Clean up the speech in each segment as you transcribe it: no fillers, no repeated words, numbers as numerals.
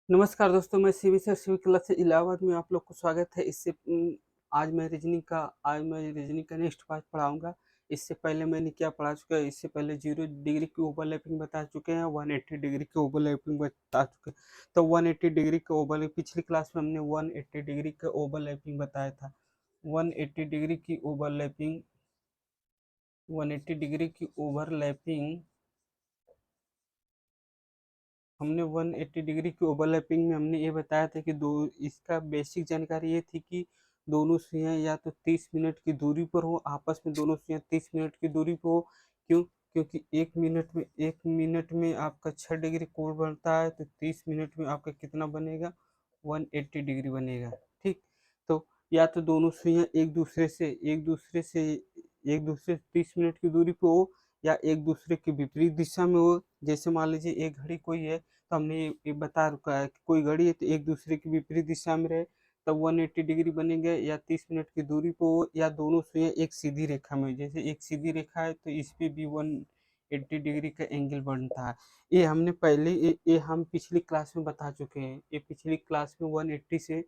नमस्कार दोस्तों, मैं सीबी सर सिविल क्लब से इलाहाबाद में आप लोग को स्वागत है। आज मैं रीजनिंग का नेक्स्ट पार्ट पढ़ाऊँगा। इससे पहले मैंने क्या पढ़ा चुका है, इससे पहले 0 डिग्री की ओवरलैपिंग बता चुके हैं, 180 डिग्री की ओवरलैपिंग बता चुके हैं। तो 180 डिग्री का ओवरलैप पिछली क्लास में हमने 180 डिग्री का ओवरलैपिंग बताया था। 180 डिग्री की ओवरलैपिंग 180 डिग्री की ओवरलैपिंग हमने 180 डिग्री की ओवरलैपिंग में हमने ये बताया था कि दो इसका बेसिक जानकारी ये थी कि दोनों सुइयां या तो 30 मिनट की दूरी पर हो, आपस में दोनों सुइयां 30 मिनट की दूरी पर हो। क्यों? क्योंकि एक मिनट में आपका 6 डिग्री कोण बनता है, तो 30 मिनट में आपका कितना बनेगा? 180 डिग्री बनेगा। ठीक, तो या तो दोनों सुइयां एक दूसरे से 30 मिनट की दूरी पे हो, या एक दूसरे के विपरीत दिशा में हो। जैसे मान लीजिए एक घड़ी कोई है, तो हमने ये बता रखा है कि कोई घड़ी है तो एक दूसरे की विपरीत दिशा में रहे, तब 180 डिग्री बनेंगे। या 30 मिनट की दूरी पे हो, या दोनों सुइयां एक सीधी रेखा में, जैसे एक सीधी रेखा है तो इस पे भी 180 डिग्री का एंगल बनता है। ये हम पिछली क्लास में बता चुके हैं। ये पिछली क्लास में 180 से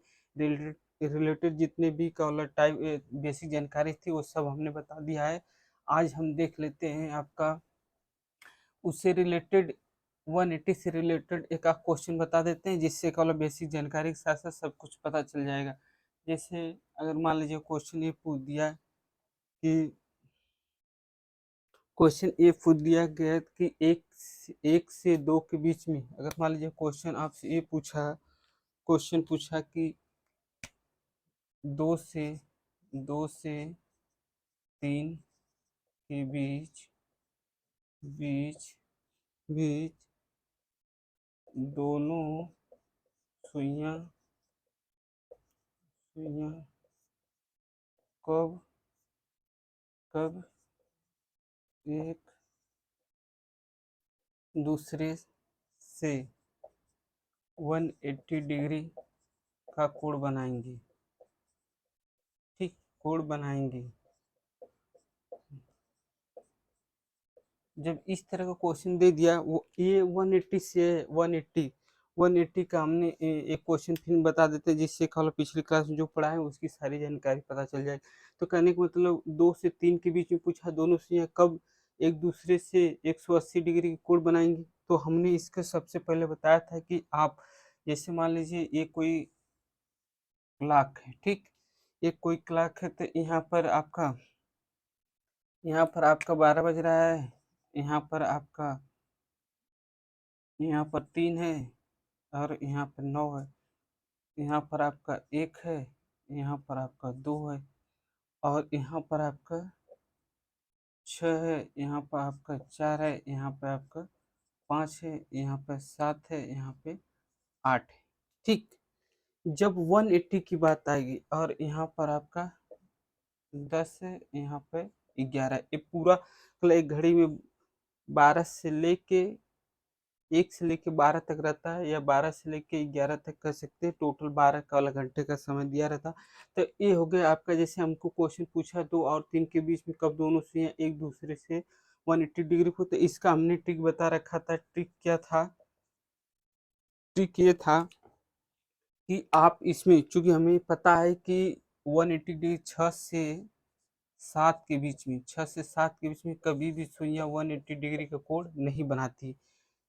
रिलेटेड जितने भी कॉलर टाइप बेसिक जानकारी थी वो सब हमने बता दिया है। आज हम देख लेते हैं आपका उससे रिलेटेड 180 से रिलेटेड एक आध क्वेश्चन बता देते हैं, जिससे कॉलर बेसिक जानकारी के साथ साथ सब कुछ पता चल जाएगा। जैसे अगर मान लीजिए क्वेश्चन ये पूछ दिया गया कि एक से दो के बीच में, अगर मान लीजिए क्वेश्चन आपसे ये क्वेश्चन पूछा कि दो से तीन के बीच बीच बीच दोनों सुइयां सुइयां कब कब एक दूसरे से 180 डिग्री का कोण बनाएंगे। ठीक, कोण बनाएंगे। जब इस तरह का क्वेश्चन दे दिया, वो ये 180 से 180 का हमने एक क्वेश्चन फिर बता देते हैं, जिससे कल पिछली क्लास में जो पढ़ा है उसकी सारी जानकारी पता चल जाए। तो कहने का मतलब 2 से 3 के बीच में पूछा, दोनों सुइयां कब एक दूसरे से 180 डिग्री की कोण बनाएंगे। तो हमने इसका सबसे पहले बताया था कि आप जैसे मान लीजिए ये कोई क्लॉक है। ठीक, ये कोई क्लॉक है, तो यहाँ पर आपका 12 बज रहा है, यहाँ पर आपका यहाँ पर 3 है, और यहाँ पर 9 है। यहाँ पर आपका 1 है, यहाँ पर आपका 2 है, और यहाँ पर आपका 6 है, यहाँ पर आपका 4 है, यहाँ पर आपका 5 है, यहाँ पर 7 है, यहाँ पे 8 है। ठीक, जब 180 की बात आएगी और यहाँ पर आपका 10 है, यहाँ पे 11 है, ये पूरा मतलब एक घड़ी में 12 से लेके 1 से लेके 12 तक रहता है, या 12 से लेके 11 तक कर सकते हैं। टोटल 12 का वाला घंटे का समय दिया रहता। तो ये हो गया आपका, जैसे हमको क्वेश्चन पूछा 2 और 3 के बीच में कब दोनों सुइयां एक दूसरे से 180 डिग्री को, तो इसका हमने ट्रिक बता रखा था। ट्रिक क्या था? ट्रिक ये था कि आप इसमें, चूंकि हमें पता है कि 180 डिग्री 6 से 7 के बीच में कभी भी सुइयां 180 डिग्री का कोण नहीं बनाती।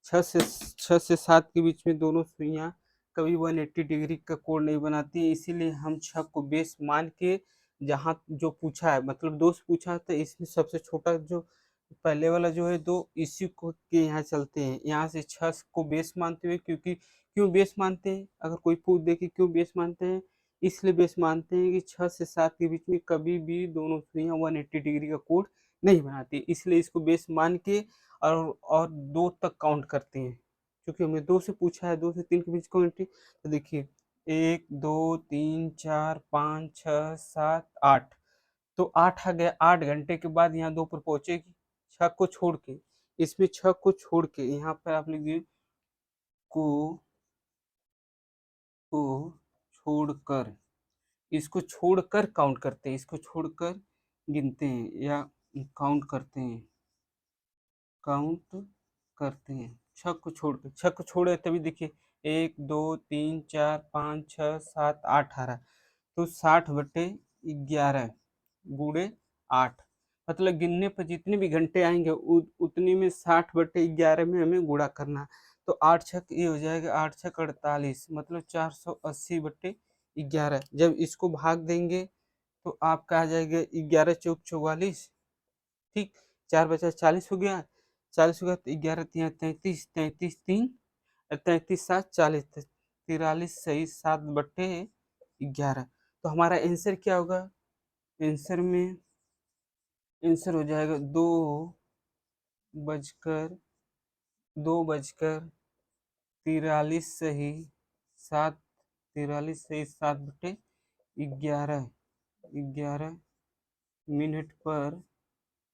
6 से 7 के बीच में दोनों सुइयां कभी 180 डिग्री का कोण नहीं बनाती। इसीलिए हम 6 को बेस मान के, जहाँ जो पूछा है मतलब 2 से पूछा, तो इसमें सबसे छोटा जो पहले वाला जो है 2, इसी को के यहाँ चलते हैं। यहाँ से 6 को बेस मानते हुए, क्योंकि क्यों बेस मानते हैं, अगर कोई पूछ दे कि क्यों बेस मानते हैं, इसलिए बेस मानते हैं कि 6 से 7 के बीच में कभी भी दोनों सुइयां 180 डिग्री का कोण नहीं बनाती, इसलिए इसको बेस मान के और 2 तक काउंट करते हैं। क्योंकि हमें 2 से पूछा है, 2 से 3 के बीच क्वांटिटी, तो देखिए 1 2 3 4 5 6 7 8, तो 8 आ गया। 8 घंटे के बाद यहाँ 2 पर पहुंचेगी, 6 को छोड़ के। इसमें 6 को छोड़ के यहाँ पर आप लिख दीजिए को को छोड़कर, इसको छोड़कर काउंट करते हैं, इसको छोड़कर गिनते हैं या काउंट करते हैं, काउंट करते हैं। छः को छोड़ के, छः को छोड़े तभी देखिए 1 2 3 4 5 6 7 8 18, तो 60/11 गुणे 8, मतलब गिनने पर जितने भी घंटे आएंगे उतने में 60/11 में हमें गुणा करना। तो 8 छक ये हो जाएगा 8 छक 48, मतलब 480/11। जब इसको भाग देंगे तो आपका आ जाएगा 11 चौक 44, ठीक, 4 बचा 40 हो गया, 40 हो गया तो 11 तिया 33, 33 3 33 7 40, 43 सही 7/11। तो हमारा आंसर क्या होगा? आंसर में आंसर हो जाएगा 2 बजकर 7 11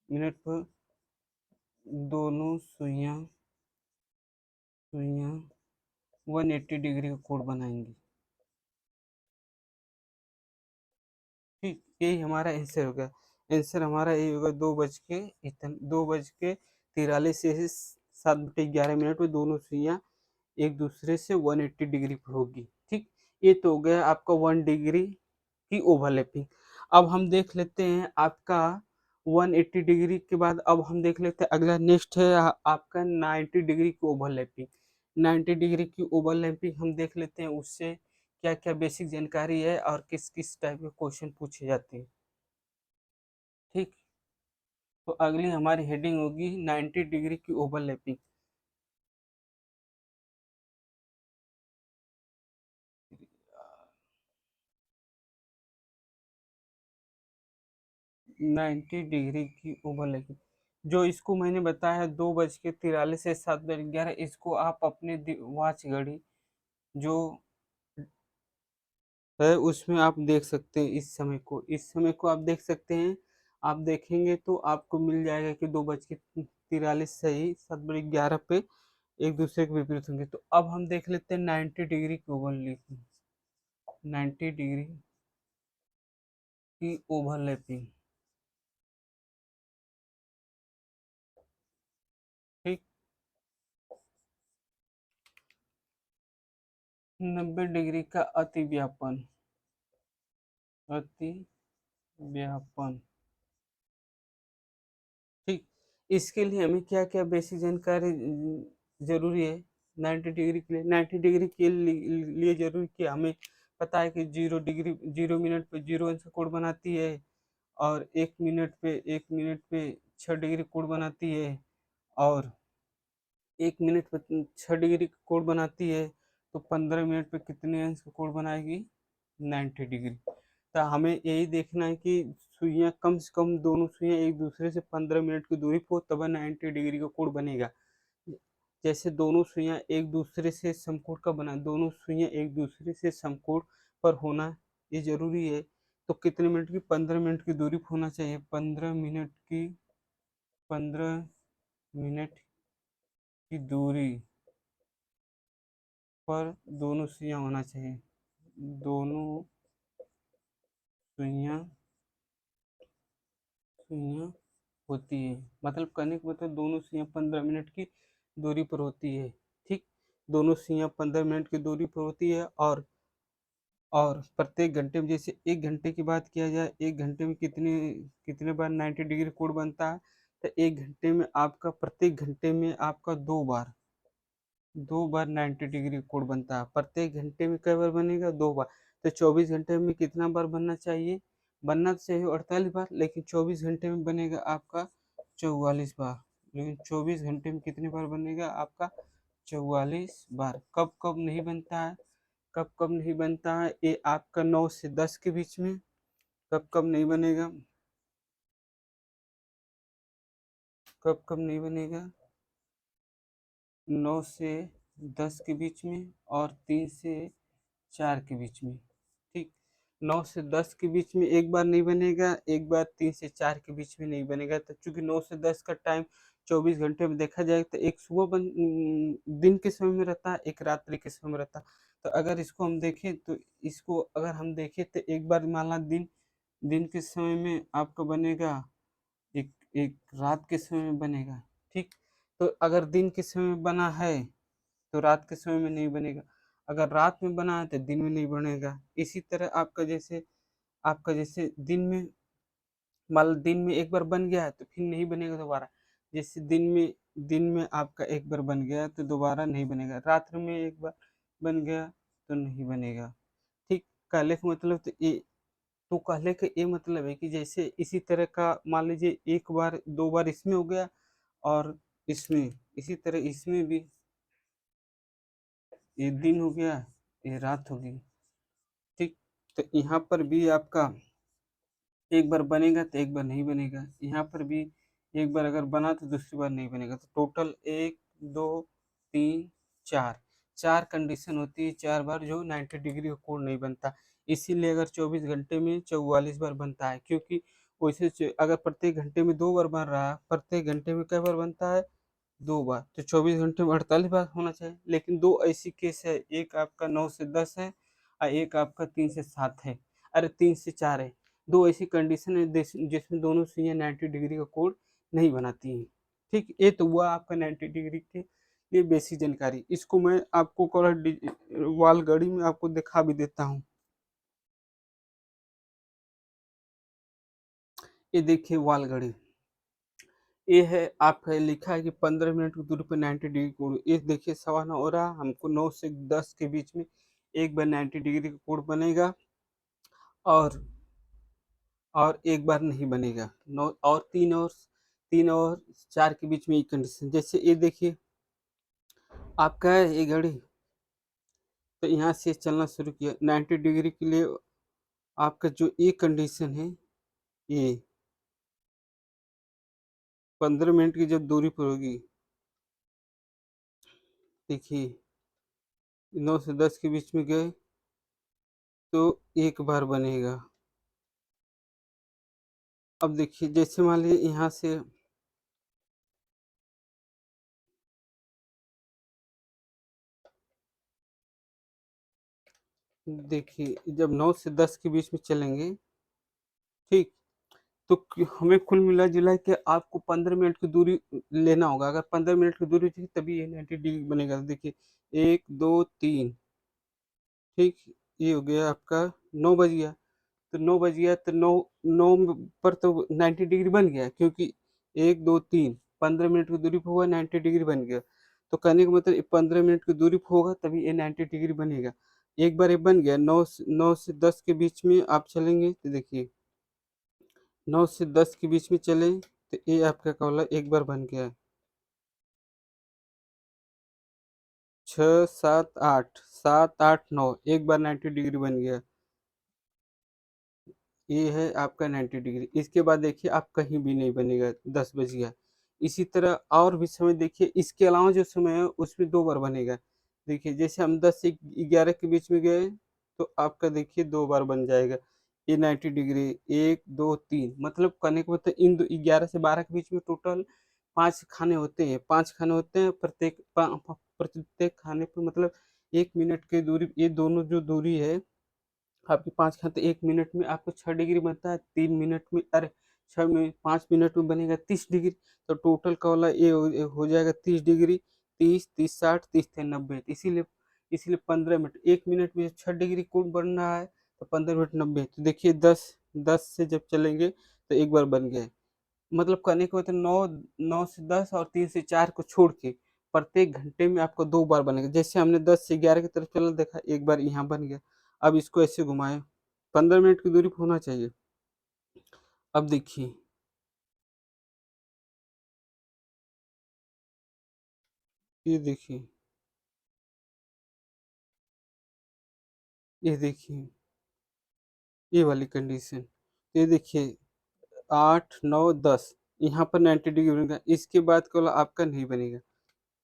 मिनट पर दोनों सुइयां 180 डिग्री का कोण बनाएंगी। ठीक, यही हमारा आंसर होगा। आंसर हमारा यही होगा 2 बज के 43 से 7/11 में दोनों सुइयां एक दूसरे से 180 डिग्री पर होगी। ठीक, ये तो हो गया आपका 1 डिग्री की ओवरलैपिंग। अब हम देख लेते हैं आपका 180 डिग्री के बाद अब हम देख लेते हैं अगला नेक्स्ट है आपका 90 डिग्री की ओवरलैपिंग। 90 डिग्री की ओवरलैपिंग हम देख लेते हैं, उससे क्या क्या बेसिक जानकारी है और किस किस टाइप के क्वेश्चन पूछे जाते हैं। ठीक, तो अगली हमारी हेडिंग होगी 90 डिग्री की ओवरलैपिंग। नाइन्टी डिग्री की ओवरलैपिंग, जो इसको मैंने बताया 2 बज के 43 से 7/11, इसको आप अपने वॉच घड़ी जो है उसमें आप देख सकते हैं। इस समय को आप देख सकते हैं। आप देखेंगे तो आपको मिल जाएगा कि 2 बज के 43 सही 7/11 पे एक दूसरे के विपरीत होंगे। तो अब हम देख लेते हैं 90 डिग्री की ओवरलैपिंग। 90 डिग्री की ओवरलैपिंग, ठीक। 90 डिग्री का अति व्यापन, ठीक। इसके लिए हमें क्या क्या बेसिक जानकारी जरूरी है? 90 डिग्री के लिए, 90 डिग्री के लिए जरूरी क्या हमें पता है कि 0 डिग्री 0 मिनट पे 0 अंश का कोण बनाती है, और 1 मिनट पे 6 डिग्री कोण बनाती है, और 1 मिनट पे 6 डिग्री कोण बनाती है, तो 15 मिनट पे कितने अंश का कोण बनाएगी? 90 डिग्री। तो हमें यही देखना है कि सुइयां कम से कम दोनों सुइयां एक दूसरे से 15 मिनट की दूरी पर तब 90 डिग्री का कोण बनेगा। जैसे दोनों सुइयां एक दूसरे से समकोण का बना, दोनों सुइयां एक दूसरे से समकोण पर होना ये जरूरी है। तो कितने मिनट की? 15 मिनट की दूरी पर होना चाहिए। 15 मिनट की दूरी पर दोनों सुइयां होना चाहिए। दोनों सुइयां सुइयां होती है, मतलब कहने का मतलब दोनों सुइयां 15 मिनट की दूरी पर होती है। ठीक, दोनों सुइयां 15 मिनट की दूरी पर होती है, और प्रत्येक घंटे में, जैसे 1 घंटे की बात किया जाए, 1 घंटे में कितने कितने बार 90 डिग्री कोण बनता है? तो 1 घंटे में आपका, प्रत्येक घंटे में आपका 2 बार 90 डिग्री कोण बनता है। प्रत्येक घंटे में कई बार बनेगा? 2 बार। तो 24 घंटे में कितना बार बनना चाहिए? बनना तो चाहिए 48 बार, लेकिन 24 घंटे में बनेगा आपका 44 बार। लेकिन 24 घंटे में कितने बार बनेगा आपका? 44 बार। कब कब नहीं बनता है? कब कब नहीं बनता है? ये आपका 9 से 10 के बीच में। कब कब नहीं बनेगा? कब कब नहीं बनेगा? 9 से 10 के बीच में, और 3 से 4 के बीच में। ठीक, 9 से 10 के बीच में एक बार नहीं बनेगा, एक बार 3 से 4 के बीच में नहीं बनेगा। तो चूंकि 9 से 10 का टाइम 24 घंटे में देखा जाए, तो एक दिन के समय में रहता है, एक रात्रि के समय में रहता है। तो अगर इसको हम देखें, तो इसको अगर हम देखें तो एक बार मान ला दिन दिन के समय में आपका बनेगा, एक एक रात के समय में बनेगा। ठीक, तो अगर दिन के समय में बना है तो रात के समय में नहीं बनेगा, अगर रात में बना है तो दिन में नहीं बनेगा। इसी तरह आपका जैसे मान लो दिन में एक बार बन गया है तो फिर नहीं बनेगा दोबारा। जैसे दिन में आपका एक बार बन गया तो दोबारा नहीं बनेगा, रात्रि में एक बार बन गया तो नहीं बनेगा। ठीक, कहने का मतलब है कि जैसे इसी तरह का मान लीजिए एक बार दो बार इसमें हो गया और इसमें, इसी तरह इसमें भी ये दिन हो गया, ये रात हो गई। ठीक, तो यहाँ पर भी आपका एक बार बनेगा तो एक बार नहीं बनेगा, यहाँ पर भी एक बार अगर बना तो दूसरी बार नहीं बनेगा। तो टोटल एक, दो, तीन, चार, चार कंडीशन होती है, चार बार जो 90 डिग्री का कोण नहीं बनता। इसीलिए अगर 24 घंटे में 44 बार बनता है, क्योंकि वैसे अगर प्रत्येक घंटे में दो बार बन रहा है, प्रत्येक घंटे में कई बार बनता है, दो बार, तो 24 घंटे में 48 बार होना चाहिए। लेकिन दो ऐसी केस है, एक आपका 9 से 10 है और एक आपका 3 से 7 है, अरे 3 से 4 है। दो ऐसी कंडीशन है जिसमें दोनों सुइयां 90 डिग्री का कोण नहीं बनाती हैं। ठीक, ये तो हुआ आपका 90 डिग्री के लिए बेसिक जानकारी। इसको मैं आपको वॉल घड़ी में आपको दिखा भी देता हूँ। ये देखिए वॉल घड़ी, ये है आपका, लिखा है कि 15 मिनट की दूरी पर 90 डिग्री कोण। ये देखिए 9:15 हो रहा, हमको 9 से 10 के बीच में एक बार 90 डिग्री का कोण बनेगा और एक बार नहीं बनेगा। नौ और तीन और चार के बीच में एक कंडीशन। जैसे ये देखिए आपका है ये घड़ी, तो यहाँ से चलना शुरू किया 90 डिग्री के लिए, आपका जो ये कंडीशन है, ये 15 मिनट की जब दूरी पर होगी, देखिए 9 से 10 के बीच में गए तो एक बार बनेगा। अब देखिए जैसे मान लीजिए यहाँ से देखिए जब 9 से 10 के बीच में चलेंगे, ठीक, तो हमें कुल मिला जुला के आपको 15 मिनट की दूरी लेना होगा। अगर 15 मिनट की दूरी थी तभी ये 90 डिग्री बनेगा। देखिए एक, दो, तीन, ठीक, ये हो गया आपका 9 बज गया, तो 9 बज गया तो 9 9 पर तो 90 डिग्री बन गया, क्योंकि एक, दो, तीन, 15 मिनट की दूरी पर हुआ 90 डिग्री बन गया। तो कहने का मतलब 15 मिनट की दूरी पर होगा तभी ये 90 डिग्री बनेगा। एक बार ये बन गया, 9 से 10 के बीच में आप चलेंगे तो देखिए 9 से 10 के बीच में चले तो ये आपका क्या बोला, एक बार बन गया। 6, 7, 8, 7, 8, 9, एक बार 90 डिग्री बन गया। ये है आपका 90 डिग्री। इसके बाद देखिए आप कहीं भी नहीं बनेगा, 10 बज गया। इसी तरह और भी समय देखिए, इसके अलावा जो समय है उसमें दो बार बनेगा। देखिए जैसे हम 10 से 11 के बीच में गए तो आपका देखिए दो बार बन जाएगा ये 90 डिग्री, एक, दो, तीन, मतलब कहने का मतलब इन 11 से 12 के बीच में टोटल पांच खाने होते हैं, पांच खाने होते हैं। प्रत्येक खाने पर मतलब 1 मिनट की दूरी, ये दोनों जो दूरी है आपके 5 खाते 1 मिनट में आपको 6 डिग्री बनता है, 3 मिनट में, अरे 6 में 5 मिनट में बनेगा 30 डिग्री। तो टोटल का वाला ये हो जाएगा 30 डिग्री, 30, 30, 60, 30 × 90। इसीलिए 15 मिनट, 1 मिनट में 6 डिग्री कोण बन रहा है तो 15 मिनट 90। तो देखिए 10 से जब चलेंगे तो एक बार बन गए। मतलब कहने का मतलब 9 से 10 और 3 से 4 को छोड़ के प्रत्येक घंटे में आपको दो बार बनेगा। जैसे हमने 10 से 11 की तरफ चला देखा, एक बार यहाँ बन गया। अब इसको ऐसे घुमाएं, 15 मिनट की दूरी पर होना चाहिए। अब देखिए ये देखिए, ये देखिए ये वाली कंडीशन, ये देखिए 8, 9, 10, यहाँ पर 90 डिग्री बनेगा, इसके बाद केवल आपका नहीं बनेगा।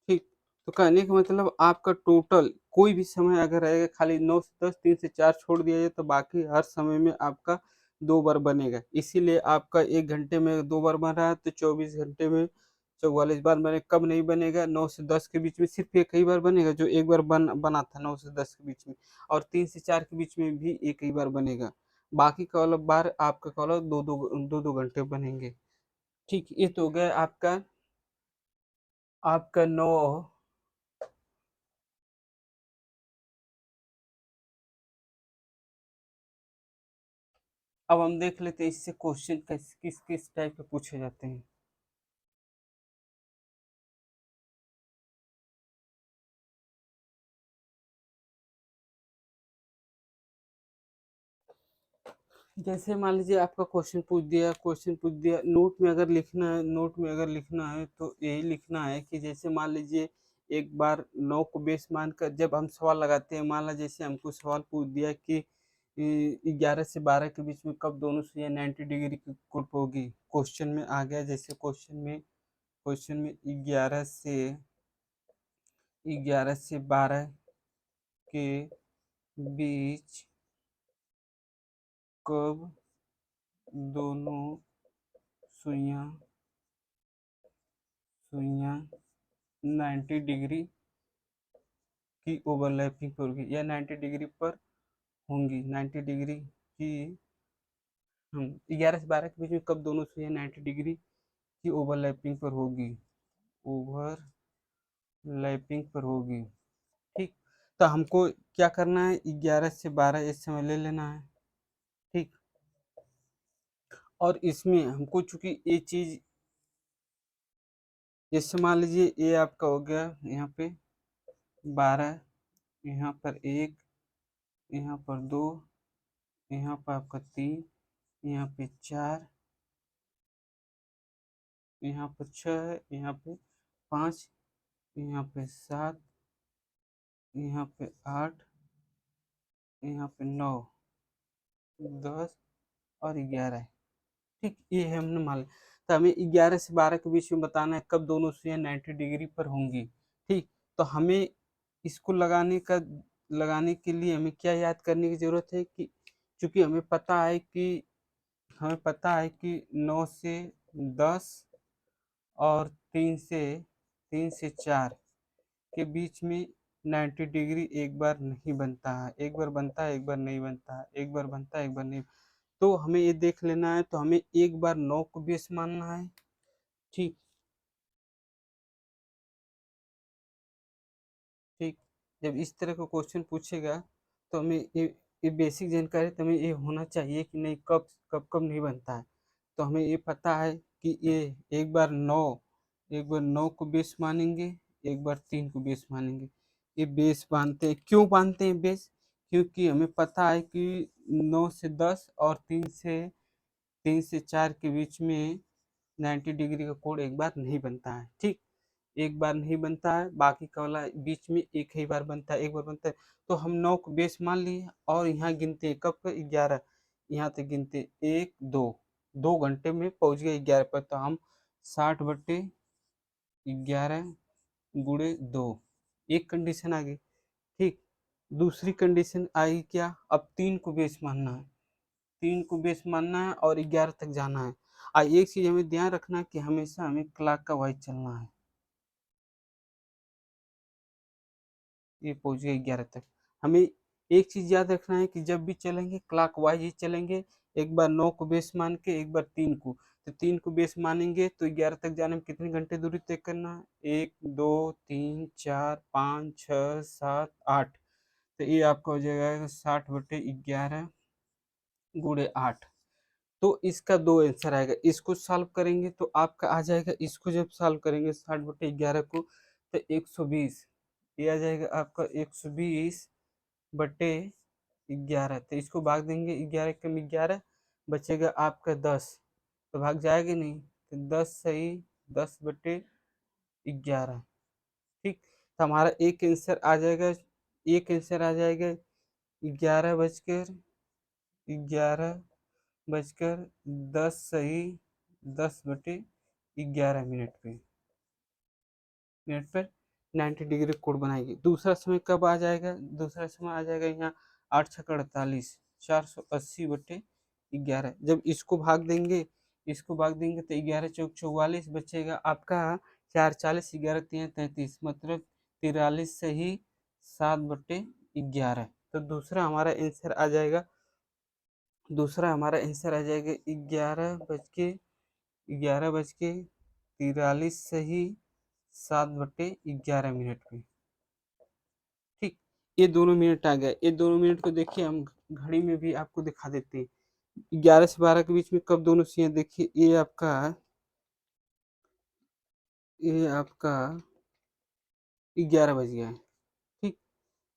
ठीक, तो कहने का मतलब आपका टोटल कोई भी समय अगर रहेगा, खाली 9 से 10, 3 से 4 छोड़ दिया जाए तो बाकी हर समय में आपका दो बार बनेगा। इसीलिए आपका एक घंटे में दो बार बन रहा है तो 24 घंटे में 44 बार बने। कब नहीं बनेगा, 9 से 10 के बीच में सिर्फ एक ही बार बनेगा, जो एक बार बना था 9 से 10 के बीच में, और 3 से 4 के बीच में भी एक ही बार बनेगा। बाकी का वाला बार आपका का वाला दो दो घंटे बनेंगे। ठीक, ये तो हो गया आपका आपका 9। अब हम देख लेते हैं इससे क्वेश्चन किस किस टाइप के पूछे जाते हैं। जैसे मान लीजिए आपका क्वेश्चन पूछ दिया नोट में अगर लिखना है, तो यही लिखना है कि जैसे मान लीजिए एक बार 9 को बेस मानकर जब हम सवाल लगाते हैं, मान ला जैसे हमको सवाल पूछ दिया कि 11 से 12 के बीच में कब दोनों सुइयां 90 डिग्री की कोण पे होगी। क्वेश्चन में आ गया, जैसे क्वेश्चन में 11 से 12 के बीच कब दोनों सुइयां 90 डिग्री की ओवरलैपिंग पर होगी या 90 डिग्री पर होंगी। 90 डिग्री की हम 11 से 12 के बीच में कब दोनों सुइयां 90 डिग्री की ओवरलैपिंग पर होगी। ठीक, तो हमको क्या करना है, 11 से 12 इस समय ले लेना है। ठीक, और इसमें हमको चूंकि ये चीज, जैसे मान लीजिए ये आपका हो गया यहाँ पे 12, यहाँ पर 1, यहाँ पर 2, यहाँ पर आपका 3, यहाँ पे 4, यहाँ पर 6, यहाँ पे 5, यहाँ पे 7, यहाँ पे 8, यहाँ पे 9, 10 और 11 है। ठीक, ये है हमने मान लिया। तो हमें 11 से 12 के बीच में बताना है कब दोनों सुइयां 90 डिग्री पर होंगी। ठीक, तो हमें इसको लगाने के लिए हमें क्या याद करने की जरूरत है कि चूंकि हमें पता है कि 9 से 10 और 3 से 4 के बीच में 90 डिग्री एक बार नहीं बनता है, एक बार बनता है एक बार नहीं बनता है, एक बार बनता है एक बार नहीं। तो हमें ये देख लेना है, तो हमें एक बार 9 को बेस मानना है। ठीक, ठीक, जब इस तरह का क्वेश्चन पूछेगा तो हमें ये बेसिक जानकारी तो हमें ये होना चाहिए कि नहीं कब कब कब नहीं बनता है। तो हमें ये पता है कि ये एक बार 9 को बेस मानेंगे, एक बार 3 को बेस मानेंगे। ये बेस मानते हैं, क्यों मानते हैं बेस? क्योंकि हमें पता है कि 9 से 10 और 3 से 4 के बीच में 90 डिग्री का कोण एक बार नहीं बनता है। ठीक, एक बार नहीं बनता है, बाकी का वाला बीच में एक ही बार बनता है, एक बार बनता है। तो हम 9 को बेस मान लिए और यहाँ गिनते हैं कब का 11, यहाँ तक गिनते 1 2, 2 घंटे में पहुँच गए 11 पर। तो हम 60/11 × 2, एक कंडीशन आ गई। ठीक, दूसरी कंडीशन आई क्या, अब 3 को बेस मानना है, 3 को बेस मानना है और 11 तक जाना है। एक चीज हमें ध्यान रखना है कि हमेशा हमें क्लॉक का वाइज चलना है। ये पहुंच गए 11 तक। हमें एक चीज याद रखना है कि जब भी चलेंगे क्लॉक वाइज ही चलेंगे। एक बार 9 को बेस मान के, एक बार 3 को, तो 3 को बेस मानेंगे तो 11 तक जाने में कितने घंटे दूरी तय करना है, 1 2 3 4 5 6 7 8। तो ये आपका हो जाएगा 60/11 × 8। तो इसका दो आंसर आएगा, इसको सॉल्व करेंगे तो आपका आ जाएगा, इसको जब सॉल्व करेंगे 60/11 को तो 120, ये आ जाएगा आपका 120/11। तो इसको भाग देंगे, 11 कम 11 बचेगा आपका 10, तो भाग जाएगा नहीं, तो 10 सही 10/11। ठीक, तो हमारा एक आंसर आ जाएगा, 11 बजकर 10 सही 10/11 मिनट पर 90 डिग्री कोण बनाएगी। दूसरा समय कब आ जाएगा, दूसरा समय आ जाएगा यहाँ 8×6 = 48, 480/11। जब इसको भाग देंगे तो 11×4 = 44 बचेगा आपका 4 40 11×3 = 33, मतलब 43 सही 7/11। तो दूसरा हमारा आंसर आ जाएगा 11 बज के 43 सही 7/11 पे। ठीक, ये दोनों मिनट आ गए। ये दोनों मिनट को देखिए हम घड़ी में भी आपको दिखा देते हैं। 11 से 12 के बीच में कब दोनों सुइयां, देखिए ये आपका 11 बज गया है। ठीक,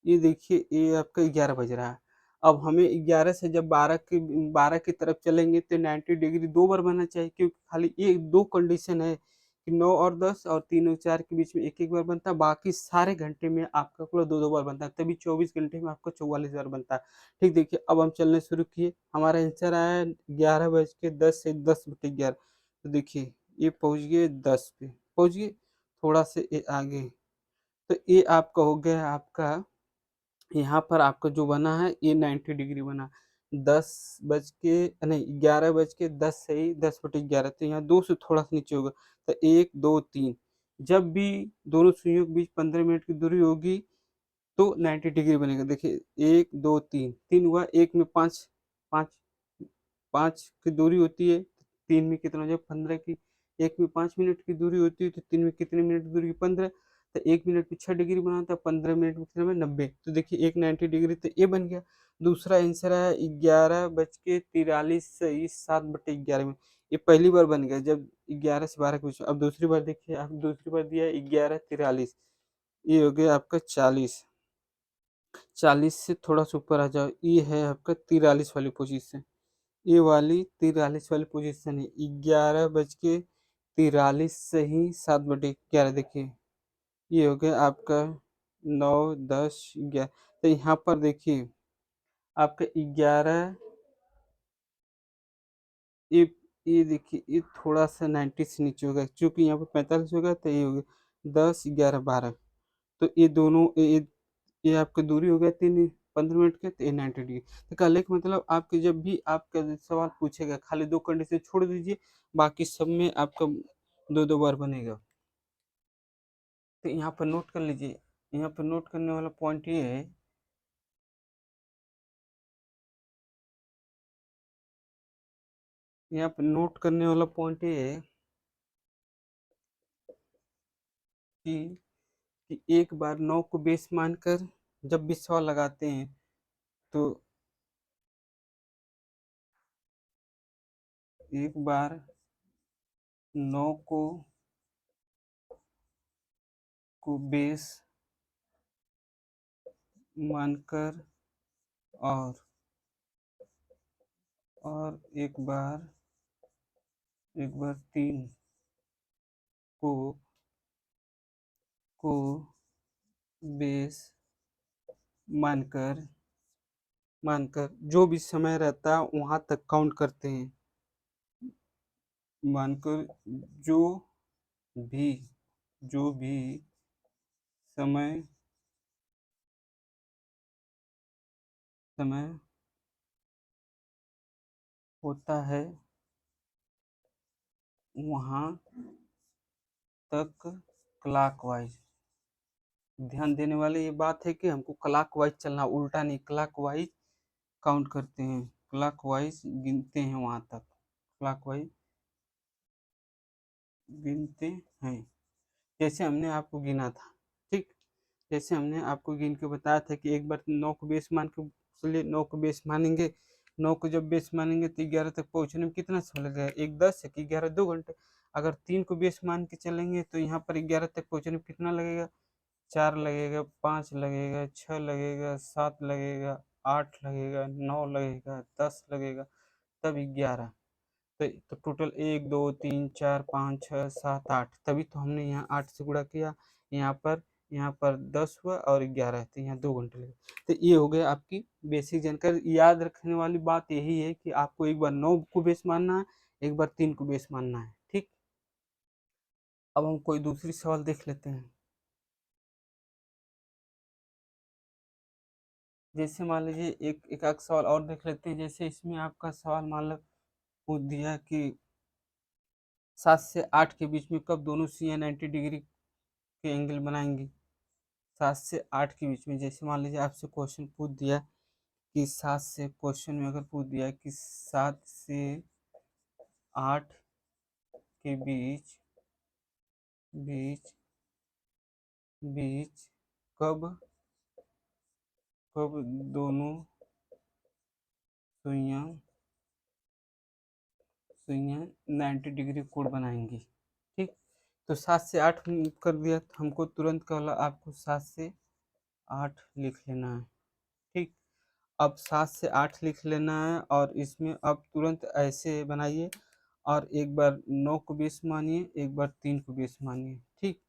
ये देखिए ये आपका 11 बज रहा है। अब हमें 11 से जब 12 की तरफ चलेंगे तो 90 डिग्री 2 बार बनना चाहिए, क्योंकि खाली ये 2 कंडीशन है कि 9 और 10 और 3 और 4 के बीच में 1-1 बार बनता है, बाकी सारे घंटे में आपका कुल 2-2 बार बनता है, तभी 24 घंटे में आपका 44 बार बनता है। ठीक, देखिए अब हम चलने शुरू किए, हमारा आंसर आया 11:10 से 10/11। तो देखिए ये पहुँच गए 10 पे, पहुँच गए, थोड़ा से ये आगे। तो ये आपका हो गया आपका, यहाँ पर आपका जो बना है ये 90 डिग्री बना। 11:10 से ही 10/11, तो यहाँ 2 से थोड़ा सा नीचे होगा। तो 1 2 3, जब भी दोनों सुइयों के बीच 15 मिनट की दूरी होगी तो 90 डिग्री बनेगा। देखिए 1 2 3, 3 हुआ, एक में 5 5 5 की दूरी होती है, 3 में कितना हो जाए 15 की, एक में 5 मिनट की दूरी होती है तो 3 में कितने मिनट की दूरी, 15। तो 1 मिनट में 6 डिग्री बनाता है, 15 मिनट में कितना में 90। तो देखिए एक 90 डिग्री तो ये बन गया। दूसरा आंसर है 11:43 से 7/11 में। ये पहली बार बन गया जब 11 से 12 के बीच में। अब दूसरी बार देखिए, आप दूसरी बार दिया है 11:43, ये हो गया आपका 40। 40 से थोड़ा सा ऊपर आ जाओ, ये है आपका 43 वाली पोजीशन। ये वाली 43 वाली पोजीशन है। 11:43 से ही 7/11, देखिए ये हो गया आपका 9 10 11। तो यहाँ पर देखिए आपका 11, ये ये देखिए ये थोड़ा सा 90 से नीचे होगा, क्योंकि यहाँ पर 45 होगा, तो ये हो गया 10 11 12। तो ये दोनों ये आपकी दूरी हो गया 15 मिनट के, तो ये 90 डिग्री। तो कहने का मतलब आपके जब भी आपका सवाल पूछेगा खाली 2 कंडीशन छोड़ दीजिए, बाकी सब में आपका 2-2 बार बनेगा। तो यहाँ पर नोट कर लीजिए, यहाँ पर नोट करने वाला पॉइंट ये है, यहाँ पर नोट करने वाला पॉइंट ये है कि एक बार 9 को बेस मानकर जब भी सवाल लगाते हैं तो एक बार 9 को बेस मानकर और एक बार 3 को बेस मानकर जो भी समय रहता है वहां तक काउंट करते हैं। मानकर जो भी समय समय होता है वहां तक क्लॉकवाइज। ध्यान देने वाली ये बात है कि हमको क्लॉकवाइज चलना, उल्टा नहीं, क्लॉकवाइज काउंट करते हैं, क्लॉकवाइज गिनते हैं वहां तक, क्लॉकवाइज गिनते हैं, जैसे हमने आपको गिना था। ठीक, जैसे हमने आपको गिन के बताया था कि एक बार 9 को बेस मान के चलिए, 9 को बेस मानेंगे, 9 को जब बेस मानेंगे तो 11 तक पहुंचने में कितना समय लगेगा, 1:10 है कि 11 2 घंटे। अगर 3 को बेस मान के चलेंगे तो यहाँ पर 11 तक पहुंचने में कितना लगेगा, 4 लगेगा, 5 लगेगा, 6 लगेगा, 7 लगेगा, 8 लगेगा, 9 लगेगा, 10 लगेगा, तब 11। तो टोटल 1 2 3 4 5 6 7 8, तभी तो हमने यहाँ 8 से गुणा किया। यहाँ पर 10 हुआ और 11 है, तो यहाँ 2 घंटे लगे। तो ये हो गया आपकी बेसिक जानकारी। याद रखने वाली बात यही है कि आपको एक बार 9 को बेस मानना है, एक बार 3 को बेस मानना है। ठीक, अब हम कोई दूसरी सवाल देख लेते हैं। जैसे मान लीजिए एक आध सवाल और देख लेते हैं। जैसे इसमें आपका सवाल मान लो पूछ दिया कि 7 से 8 के बीच में कब दोनों सी 90 डिग्री के एंगल बनाएंगी। 7 से 8 के बीच में, जैसे मान लीजिए आपसे क्वेश्चन पूछ दिया कि 7 से, क्वेश्चन में अगर पूछ दिया कि 7 से 8 के बीच बीच कब कब दोनों सुइयां सुइयां 90 डिग्री कोण बनाएंगी। ठीक, तो 7 से 8 कर दिया, तो हमको तुरंत क्या बोला, आपको 7 से 8 लिख लेना है। ठीक, अब 7 से 8 लिख लेना है, और इसमें अब तुरंत ऐसे बनाइए, और एक बार 9 को बेस मानिए, एक बार 3 को बेस मानिए। ठीक,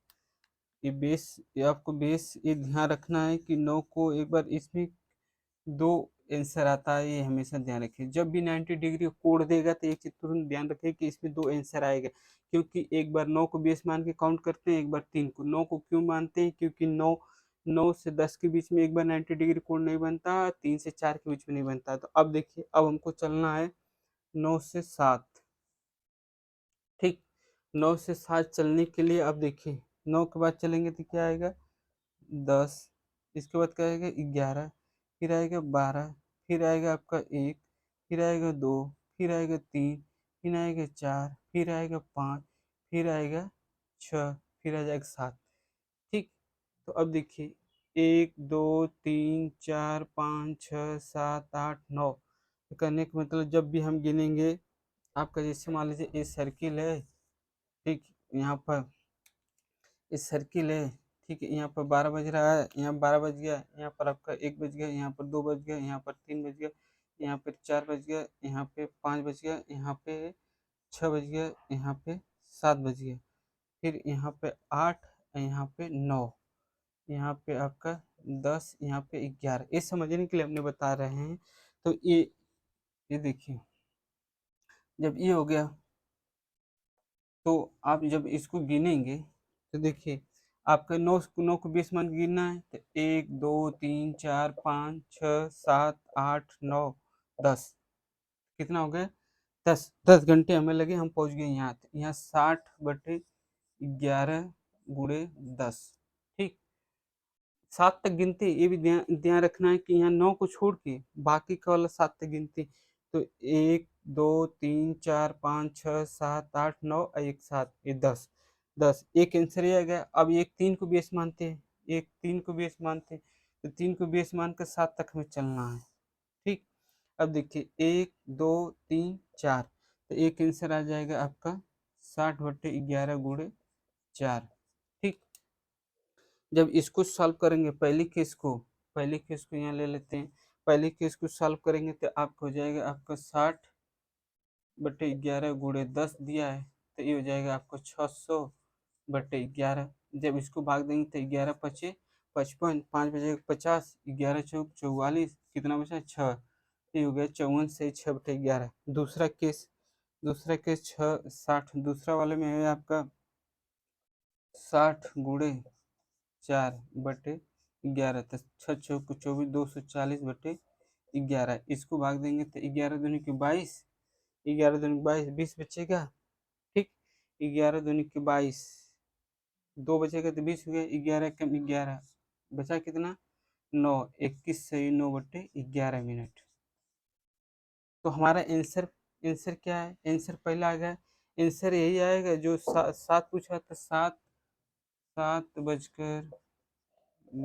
ये बेस, ये आपको बेस ये ध्यान रखना है कि 9 को एक बार इसमें 2 आंसर आता है, ये हमेशा ध्यान रखिए। जब भी 90 डिग्री कोण देगा तो एक चीज तुरंत ध्यान रखिए कि इसमें 2 आंसर आएगा, क्योंकि एक बार 9 को बेस मान के काउंट करते हैं, एक बार 3 को। 9 को क्यों मानते हैं, क्योंकि 9 से 10 के बीच में एक बार 90 डिग्री कोण नहीं बनता, 3 से 4 के बीच में नहीं बनता। तो अब देखिए, अब हमको चलना है 9 से 7। ठीक, 9 से 7 चलने के लिए अब देखिए, 9 के बाद चलेंगे तो क्या आएगा, 10, इसके बाद क्या आएगा, 11, फिर आएगा 12, फिर आएगा आपका 1, फिर आएगा 2, फिर आएगा 3, फिर आएगा 4, फिर आएगा 5, फिर आएगा 6, फिर आ जाएगा 7। ठीक, तो अब देखिए, 1 2 3 4 5 6 7 8 9, करने का मतलब जब भी हम गिनेंगे, आपका जैसे मान लीजिए ये सर्किल है। ठीक, यहाँ पर ये सर्किल है। ठीक है, यहाँ पर 12 बज रहा है, यहाँ 12 बज गया, यहाँ पर आपका 1 बज गया, यहाँ पर 2 बज गया, यहाँ पर 3 बज गया, यहाँ पे 4 बज गया, यहाँ पे 5 बज गया, यहाँ पे 6 बज गया, यहाँ पे 7 बज गया, फिर यहाँ पे 8, यहाँ पे 9, यहाँ पे आपका 10, यहाँ पे 11। ये समझने के लिए हमने बता रहे हैं। तो ये देखिए, जब ये हो गया, तो आप जब इसको गिनेंगे तो देखिए, आपका 9 को 20 मान के गिनना है, तो 1 2 3 4 5 6 7 8 9 10, कितना हो गया, 10 घंटे हमें लगे, हम पहुंच गए यहाँ। यहाँ 60/11 गुणे 10। ठीक, 7 तक गिनते, ये भी ध्यान ध्यान रखना है कि यहाँ 9 को छोड़ के बाकी का वाला 7 तक गिनते। तो 1 2 3 4 5 6 7 8 9 और एक 7, ये 10 एक आंसर ये आ गया। अब एक 3 को बेस मानते हैं, एक 3 को बेस मानते हैं, तो 3 को बेस मान कर 7 तक हमें चलना है। ठीक, अब देखिए, 1 2 3 4, तो एक आंसर आ जाएगा आपका 60/11 गुणे 4। ठीक, जब इसको सॉल्व करेंगे, पहली केस को यहाँ ले लेते हैं। पहली केस को सॉल्व करेंगे तो आपको हो जाएगा, आपका 60/11 गुणे 10 दिया है, तो ये हो जाएगा आपको 600/11। जब इसको भाग देंगे तो 11 पचे 55, 5 बजेगा 50, 11 चौक 44, कितना बचा 6, ये हो गया 54 से 6/11। दूसरा केस 60, दूसरा वाले में है आपका 60 गुणे 4/11, तो 6 चौक 24, 240/11। इसको भाग देंगे तो 11 दूनी की 22, 11 दूनी की 22, 20 बचेगा। ठीक, 11 दूनी की 22, 2 बचेगा तो 20 हो गया, 11 कम 11 बचा कितना 9, 21 सही 9/11 मिनट। तो हमारा आंसर आंसर क्या है, आंसर पहला आ गया। आंसर यही आएगा जो 7 पूछा था, 7 बजकर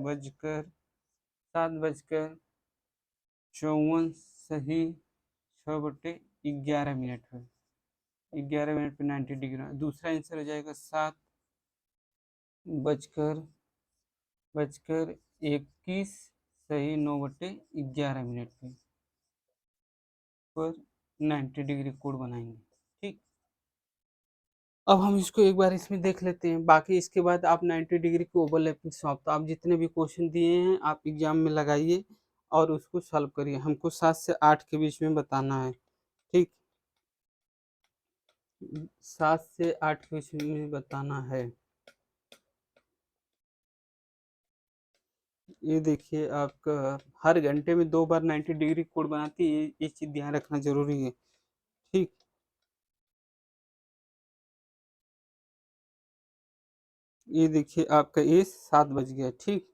बजकर 7:54 सही 6/11 में, 11 मिनट पे 90 डिग्री। दूसरा आंसर हो जाएगा 7 बजकर बजकर 21 सही 9/11 पे पर 90 डिग्री कोण बनाएंगे। ठीक, अब हम इसको एक बार इसमें देख लेते हैं, बाकी इसके बाद आप 90 डिग्री की ओवरलैपिंग सॉल्व, तो आप जितने भी क्वेश्चन दिए हैं आप एग्जाम में लगाइए और उसको सॉल्व करिए। हमको 7 से 8 के बीच में बताना है। ठीक, 7 से 8 के बीच में बताना है। ये देखिए, आपका हर घंटे में 2 बार 90 डिग्री कोण बनाती है, ये चीज ध्यान रखना जरूरी है। ठीक, ये देखिए, आपका ये 7 बज गया। ठीक,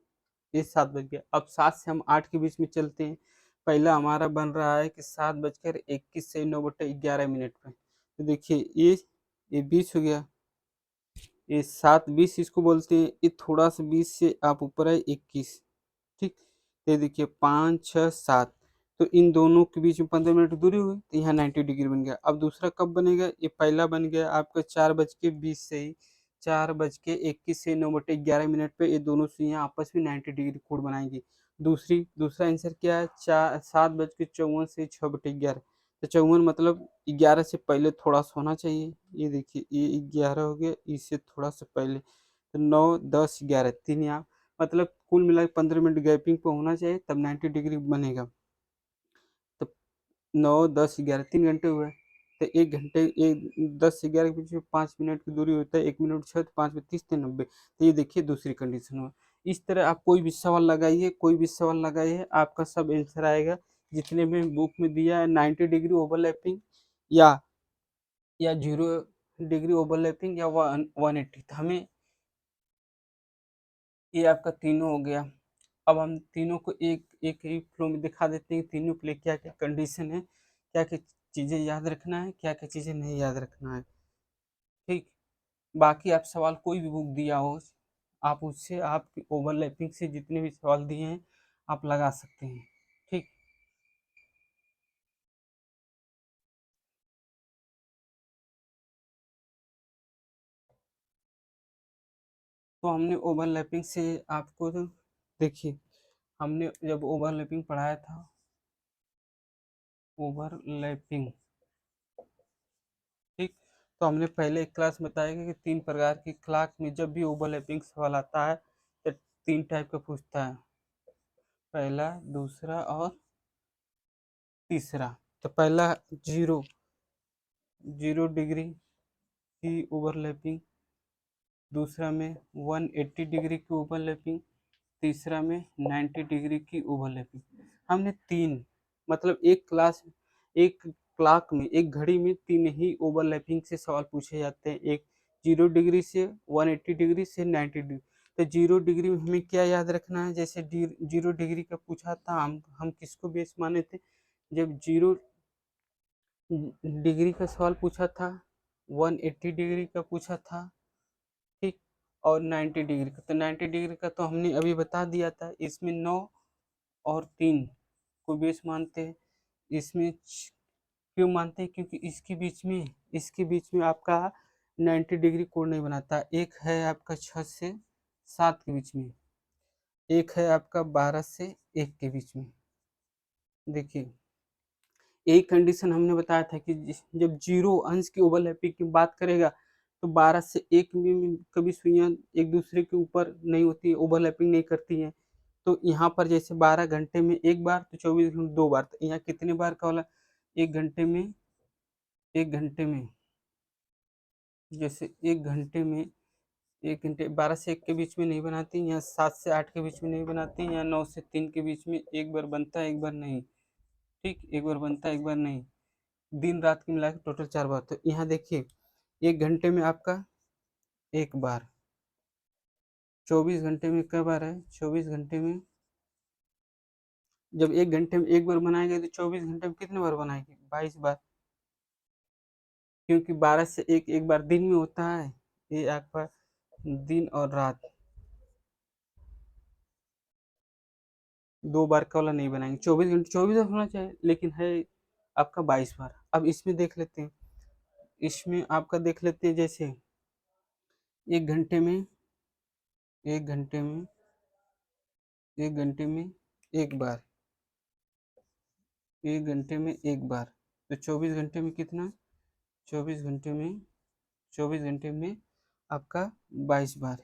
ये 7 बज गया। अब 7 से हम 8 के बीच में चलते हैं। पहला हमारा बन रहा है कि 7:21 से 9/11 पे। तो देखिए, ये 20 हो गया, ये 7-20 इसको बोलते हैं। ये थोड़ा सा 20 से आप ऊपर है 21। ठीक, तो ये देखिए 5 6 7, तो इन दोनों के बीच में 15 मिनट दूरी हुई, तो यहाँ 90 डिग्री बन गया। अब दूसरा कब बनेगा? ये पहला बन गया आपका 4:20 से ही, 4:21 से 9:11 पे ये दोनों सुइयां आपस में 90 डिग्री कोण बनाएंगी। दूसरा आंसर क्या है? 7:54 से 6/11, तो 54 मतलब 11 से पहले थोड़ा सा होना चाहिए। ये देखिए ये 11 हो गया, इससे थोड़ा सा पहले, तो 9 10 11 तीन यहाँ, मतलब कुल मिला के 15 मिनट गैपिंग पे होना चाहिए, तब 90 डिग्री बनेगा। तो 9 10 11 3 घंटे हुए, तो 1 घंटे 10 से 11 के बीच में 5 मिनट की दूरी होता है, 1 मिनट 6 तो 5 में 30 तो 90। तो ये देखिए दूसरी कंडीशन हुआ। इस तरह आप कोई भी सवाल लगाइए, कोई भी सवाल लगाइए, आपका सब आंसर आएगा जितने भी बुक में दिया है। 90 डिग्री ओवरलैपिंग या 0 डिग्री ओवरलैपिंग या 180, तो हमें ये आपका तीनों हो गया। अब हम तीनों को एक एक ही फ्लो में दिखा देते हैं, तीनों के लिए क्या क्या कंडीशन है, क्या क्या चीज़ें याद रखना है, क्या क्या चीज़ें नहीं याद रखना है। ठीक, बाकी आप सवाल कोई भी बुक दिया हो, आप उससे आप ओवरलैपिंग से जितने भी सवाल दिए हैं आप लगा सकते हैं। ठीक, तो हमने ओवरलैपिंग से आपको तो देखिए, हमने जब ओवरलैपिंग पढ़ाया था, ओवरलैपिंग, ठीक, तो हमने पहले एक क्लास में बताया कि 3 प्रकार की क्लास में जब भी ओवरलैपिंग सवाल आता है तो 3 टाइप का पूछता है, पहला, दूसरा और तीसरा। तो पहला जीरो, 0 डिग्री की ओवरलैपिंग, दूसरा में 180 डिग्री की ओवरलैपिंग, तीसरा में 90 डिग्री की ओवरलैपिंग। हमने तीन, मतलब एक क्लाक में, एक घड़ी में 3 ही ओवरलैपिंग से सवाल पूछे जाते हैं, एक 0 डिग्री से, 180 डिग्री से, 90 डिग्री। तो 0 डिग्री में हमें क्या याद रखना है? जैसे 0 डिग्री का पूछा था, हम किसको बेस माने थे? जब 0 डिग्री का सवाल पूछा था, 180 डिग्री का पूछा था, ठीक, और 90 डिग्री का। तो 90 डिग्री का तो हमने अभी बता दिया था, इसमें 9 और 3 को बेस मानते हैं। इसमें क्यों मानते हैं? क्योंकि इसके बीच में आपका 90 डिग्री कोण नहीं बनाता। एक है आपका 6 से 7 के बीच में, एक है आपका 12 से 1 के बीच में। देखिए, एक कंडीशन हमने बताया था कि जब जीरो अंश की ओवरलैपिंग की बात करेगा, तो 12 से 1 में कभी सुइयां एक दूसरे के ऊपर नहीं होती, ओवरलैपिंग नहीं करती हैं। तो यहाँ पर जैसे 12 घंटे में एक बार, तो 24 घंटे 2 बार, तो यहाँ कितने बार का होला? एक घंटे में, एक घंटे में, जैसे एक घंटे 12 से 1 के बीच में नहीं बनाती, यहाँ 7 से 8 के बीच में नहीं बनाती, यहाँ 9 से 3 के बीच में एक बार बनता है, एक बार नहीं। ठीक, एक बार बनता है, एक बार नहीं। दिन रात की मिला के टोटल 4 बार। तो यहाँ देखिए, एक घंटे में आपका एक बार, 24 घंटे में क बार है? 24 घंटे में, जब एक घंटे में एक बार बनाएंगे तो 24 घंटे में कितने बार बनाएंगे? 22 बार, क्योंकि 12 से एक बार दिन में होता है। ये आपका दिन और रात 2 बार का वाला नहीं बनाएंगे। 24 घंटे 24 बार होना चाहिए, लेकिन है आपका 22 बार। अब इसमें देख लेते हैं, इसमें आपका देख लेते हैं, जैसे एक घंटे में, एक घंटे में, एक घंटे में एक बार, एक घंटे में एक बार, तो 24 घंटे में कितना? 24 घंटे में, 24 घंटे में आपका 22 बार।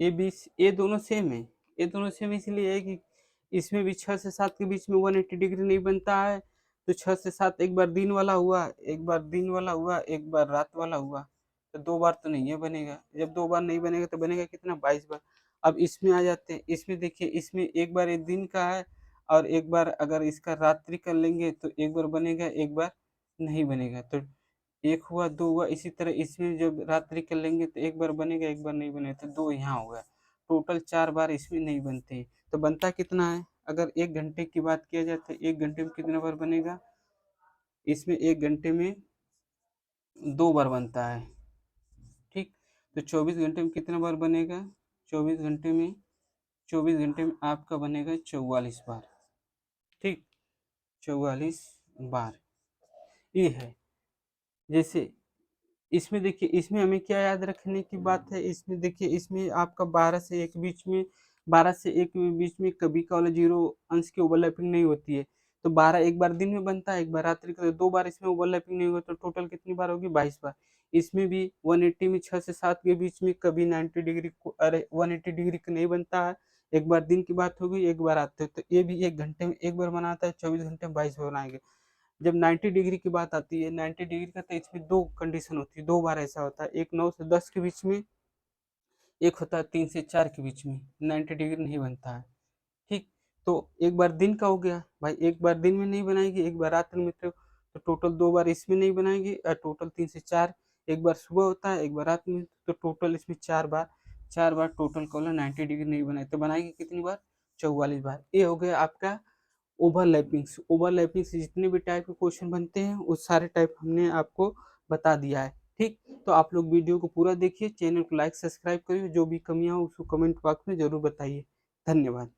ये दोनों सेम है, ये दोनों सेम इसलिए है कि इसमें भी 6 से 7 के बीच में 180 डिग्री नहीं बनता है। तो 6 से 7 एक बार दिन वाला हुआ, एक बार दिन वाला हुआ, एक बार रात वाला हुआ, तो 2 बार तो नहीं है बनेगा। जब 2 बार नहीं बनेगा तो बनेगा कितना? 22 बार। अब इसमें आ जाते हैं, इसमें देखिए, इसमें एक बार एक दिन का है, और एक बार अगर इसका रात्रि कर लेंगे तो एक बार बनेगा, एक बार नहीं बनेगा। तो एक हुआ, दो हुआ, इसी तरह इसमें जब रात्रि कर लेंगे तो एक बार बनेगा, एक बार नहीं बनेगा, तो दो यहाँ होगा। टोटल 4 बार इसमें नहीं बनते हैं। तो बनता कितना है? अगर एक घंटे की बात किया जाए तो एक घंटे में कितना बार बनेगा? इसमें एक घंटे में 2 बार बनता है, तो 24 घंटे में कितना बार बनेगा? 24 घंटे में आपका बनेगा 44 बार। ठीक, 44 बार ये है। जैसे इसमें देखिए, इसमें हमें क्या याद रखने की बात है, इसमें देखिए, इसमें आपका 12 से 1 बीच में, 12 से 1 में बीच में कभी का वाला 0 अंश की ओवरलैपिंग नहीं होती है। तो 12 एक बार दिन में बनता है, एक बार रात्रि का, तो 2 बार इसमें ओवरलैपिंग नहीं हुआ, तो टोटल कितनी बार होगी? 22 बार। इसमें भी 180 में 6 से 7 के बीच में कभी 90 डिग्री को, अरे 180 डिग्री का नहीं बनता है। एक बार दिन की बात हो गई, एक बार रात, तो ये भी 1 घंटे में 1 बार बनाता है, 24 घंटे में 22 बार बनाएँगे। जब 90 डिग्री की बात आती है, 90 डिग्री का, तो इसमें 2 कंडीशन होती है, 2 बार ऐसा होता है, एक 9 से 10 के बीच में, एक होता है 3 से 4 के बीच में, 90 डिग्री नहीं बनता है। ठीक, तो एक बार दिन का हो गया भाई, एक बार दिन में नहीं बनाएगी, एक बार रात में, तो टोटल 2 बार इसमें नहीं बनाएगी, टोटल 3 से 4, एक बार सुबह होता है, एक बार रात में, तो टोटल इसमें 4 बार, 4 बार टोटल कॉलम 90 डिग्री नहीं बनाए, तो बनाएगी कितनी बार? 44 बार। ये हो गया आपका ओवरलैपिंग से जितने भी टाइप के क्वेश्चन बनते हैं, वो सारे टाइप हमने आपको बता दिया है। ठीक, तो आप लोग वीडियो को पूरा देखिए, चैनल को लाइक सब्सक्राइब करिए, जो भी कमियां हो उसको कमेंट बॉक्स में जरूर बताइए। धन्यवाद।